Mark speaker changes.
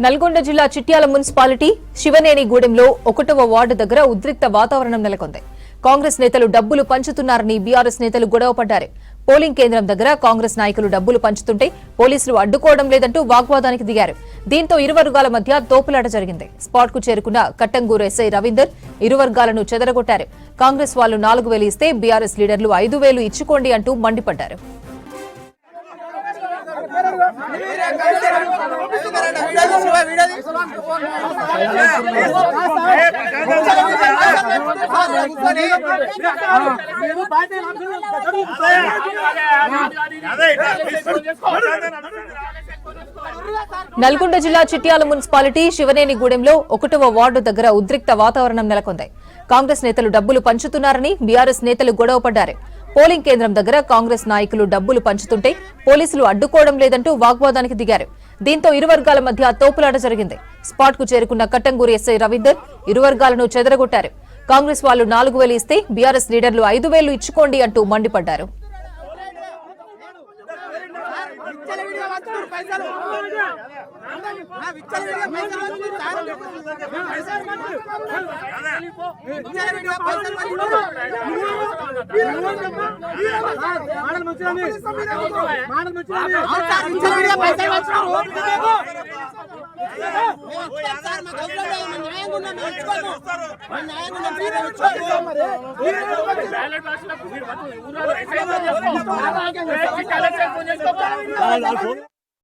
Speaker 1: నల్గొండ జిల్లా చిట్యాల మున్సిపాలిటీ శివనేనిగూడెంలో 1వ వార్డు దగ్గర ఉద్రిక్త వాతావరణం నెలకొంది. కాంగ్రెస్ నేతలు డబ్బులు పంచుతున్నారని బీఆర్ఎస్ నేతలు గొడవపడ్డారు. పోలింగ్ కేంద్రం దగ్గర కాంగ్రెస్ నాయకులు డబ్బులు పంచుతుంటే పోలీసులు అడ్డుకోవడం లేదంటూ వాగ్వాదానికి దిగారు. దీంతో ఇరు వర్గాల మధ్య తోపులాట జరిగింది. స్పాట్ కు చేరుకున్న కట్టంగూరు ఎస్ఐ రవీందర్ ఇరు వర్గాలను చెదరగొట్టారు. కాంగ్రెస్ వాళ్లు 4,000 ఇస్తే బీఆర్ఎస్ లీడర్లు 5,000 ఇచ్చుకోండి అంటూ మండిపడ్డారు. నల్గొండ జిల్లా చిట్యాల మున్సిపాలిటీ శివనేనిగూడెంలో 1వ వార్డు దగ్గర ఉద్రిక్త వాతావరణం నెలకొంది. కాంగ్రెస్ నేతలు డబ్బులు పంచుతున్నారని బీఆర్ఎస్ నేతలు గొడవపడ్డారు. పోలింగ్ కేంద్రం దగ్గర కాంగ్రెస్ నాయకులు డబ్బులు పంచుతుంటే పోలీసులు అడ్డుకోవడం లేదంటూ వాగ్వాదానికి దిగారు. దీంతో ఇరు వర్గాల మధ్య తోపులాట జరిగింది. స్పాట్ కు చేరుకున్న కట్టంగూరి ఎస్ఐ రవీందర్ ఇరు వర్గాలను చెదరగొట్టారు. కాంగ్రెస్ వాళ్లు 4,000 ఇస్తే బీఆర్ఎస్ లీడర్లు 5,000 ఇచ్చుకోండి అంటూ మండిపడ్డారు.